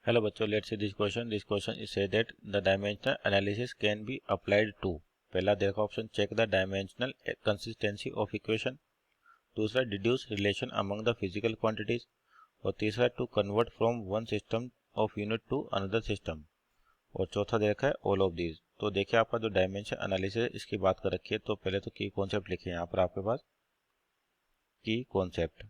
Hello बच्चों, let's see this question. This question is say that the dimensional analysis can be applied to. पहला देखा option, check the dimensional consistency of equation. दूसरा, deduce relation among the physical quantities. और तीसरा, to convert from one system of unit to another system. और चौथा देखा है all of these. तो देखिए आपका जो डायमेंशन एनालिसिस इसकी बात कर रखी है, तो पहले तो की कॉन्सेप्ट लिखे यहाँ पर आपके पास की कॉन्सेप्ट।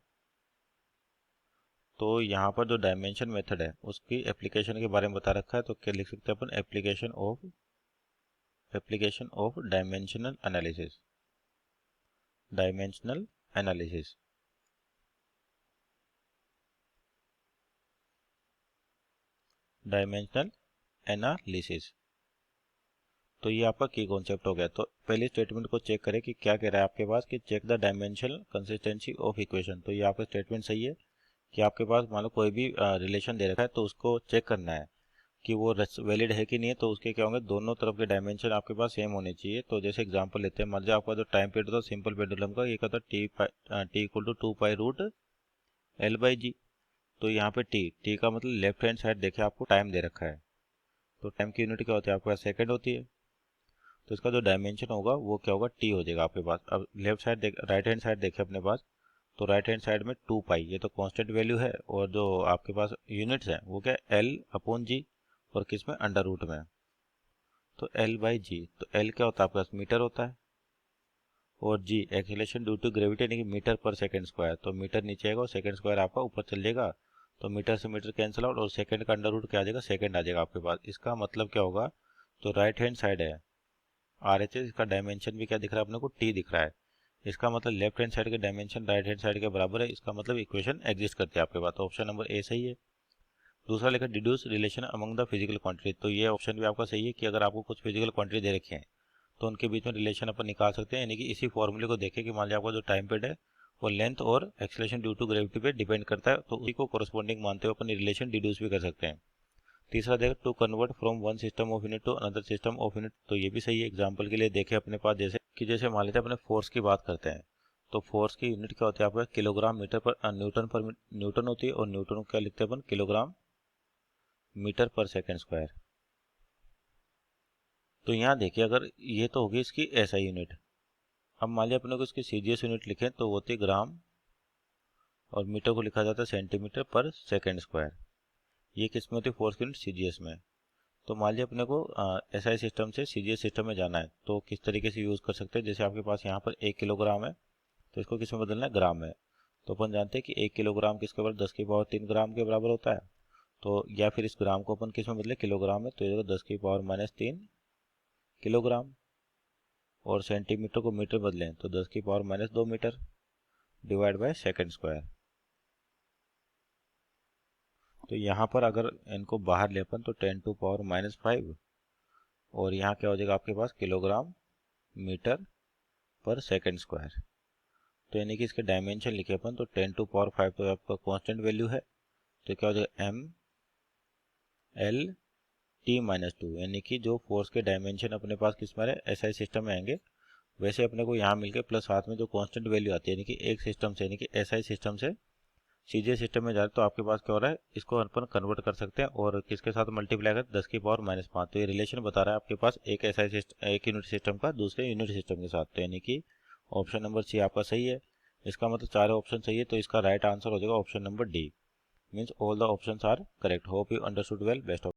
तो यहाँ पर जो डायमेंशन मेथड है उसकी एप्लीकेशन के बारे में बता रखा है, तो क्या लिख सकते हैं अपन, application of dimensional analysis. Dimensional analysis dimensional analysis तो ये आपका की कॉन्सेप्ट हो गया। तो पहले स्टेटमेंट को चेक करें कि क्या कह रहा है आपके पास कि check the dimensional consistency of equation. तो ये आपका स्टेटमेंट सही है कि आपके पास मान लो कोई भी रिलेशन दे रखा है, तो उसको चेक करना है कि वो वैलिड है कि नहीं है। तो उसके क्या होंगे, दोनों तरफ के डायमेंशन आपके पास सेम होने चाहिए। तो जैसे एग्जांपल लेते हैं, मान लीजिए आपका जो टाइम पीरियड था सिंपल पेंडुलम का, ये कहता है T equal to 2 pi root L/G। तो यहाँ पे टी का मतलब लेफ्ट हैंड साइड देखे आपको टाइम दे रखा है, तो टाइम की यूनिट क्या होती है आपके पास, सेकंड होती है। तो इसका जो डायमेंशन होगा वो क्या होगा, टी हो जाएगा आपके पास। अब लेफ्ट साइड देख, राइट हैंड साइड देखे अपने पास, तो राइट हैंड साइड में 2 पाई, ये तो कांस्टेंट वैल्यू है। और जो आपके पास यूनिट्स हैं वो क्या, L/G, और किस में, अंडर रूट में। तो L/G, तो L क्या होता है आपके पास, मीटर होता है। और G acceleration due to gravity, यानी कि मीटर पर सेकंड स्क्वायर। तो मीटर नीचे आएगा और सेकंड स्क्वायर आपका ऊपर चल जाएगा। तो मीटर से मीटर कैंसिल आउट, और सेकंड का अंडर रूट क्या आ जाएगा, सेकंड आ जाएगा आपके पास। इसका मतलब क्या होगा, तो राइट हैंड साइड है RHS, इसका डायमेंशन भी क्या दिख रहा है अपने को, टी दिख रहा है। इसका मतलब लेफ्ट हैंड साइड के डायमेंशन राइट हैंड साइड के बराबर है। इसका मतलब इक्वेशन एग्जिस्ट करती है आपके पास। तो ऑप्शन नंबर ए सही है। दूसरा लिखा, deduce relation among the physical quantity. तो ये ऑप्शन भी आपका सही है कि अगर आपको कुछ फिजिकल क्वांटिटी दे रखे हैं तो उनके बीच में रिलेशन अपन निकाल सकते हैं। यानी कि इसी फॉर्मूले को देखें कि मान लीजिए आपका जो टाइम पीरियड है वो लेंथ और एक्सेलरेशन ड्यू टू ग्रेविटी पे डिपेंड करता है, तो उसी को कोरस्पॉन्डिंग मानते हुए अपन रिलेशन डिड्यूस भी कर सकते हैं। तीसरा देखो, to convert from one system of unit to another system of unit. तो ये भी सही है। एग्जांपल के लिए देखें अपने पास, जैसे मान लेते हैं अपने फोर्स की बात करते हैं, तो फोर्स की यूनिट क्या होती है आपका, किलोग्राम मीटर पर न्यूटन होती है। और न्यूटन को क्या लिखते हैं अपन, किलोग्राम मीटर पर सेकंड स्क्वायर। तो यहाँ देखिए, अगर ये तो होगी इसकी SI यूनिट। अब मान लिया अपने को इसकी CGS यूनिट लिखें तो वो होती ग्राम, और मीटर को लिखा जाता है सेंटीमीटर पर सेकंड स्क्वायर। ये किस में होती है, फोर्स की यूनिट CGS में। तो मान लिया अपने को SI सिस्टम से CGS सिस्टम में जाना है, तो किस तरीके से यूज़ कर सकते हैं। जैसे आपके पास यहाँ पर 1 किलोग्राम है, तो इसको किस में बदलना है, ग्राम में। तो अपन जानते हैं कि 1 किलोग्राम किसके बराबर, 10 की पावर 3 ग्राम के बराबर होता है। तो या फिर इस ग्राम को अपन किस में बदले, किलोग्राम में। तो ये 10 की पावर -3 किलोग्राम। और सेंटीमीटर को मीटर बदलें तो 10 की power -2 metre divide by second square. तो यहाँ पर अगर इनको बाहर ले अपन तो 10⁻⁻⁵, और यहाँ क्या हो जाएगा आपके पास, किलोग्राम मीटर पर सेकंड स्क्वायर। तो यानी कि इसके डायमेंशन लिखे अपन तो 10⁵ तो आपका कांस्टेंट वैल्यू है। तो क्या हो जाएगा, ML/T-2, यानी कि जो फोर्स के डायमेंशन अपने पास किस में SI सिस्टम में आएंगे, वैसे अपने को यहाँ मिलके प्लस साथ में जो कांस्टेंट वैल्यू आती है, यानी कि एक सिस्टम से, यानी कि SI सिस्टम से CGS सिस्टम में जा रहे, तो आपके पास क्या हो रहा है, इसको अपन कन्वर्ट कर सकते हैं और किसके साथ मल्टीप्लाई कर, 10 की पावर -5। तो ये रिलेशन बता रहा है आपके पास एक SI सिस्टम, एक यूनिट सिस्टम का दूसरे यूनिट सिस्टम के साथ। तो यानी कि ऑप्शन नंबर सी आपका सही है। इसका मतलब चारों ऑप्शन सही है, तो इसका राइट आंसर हो जाएगा option number D. Means all the options are correct. Hope you understood well. Best of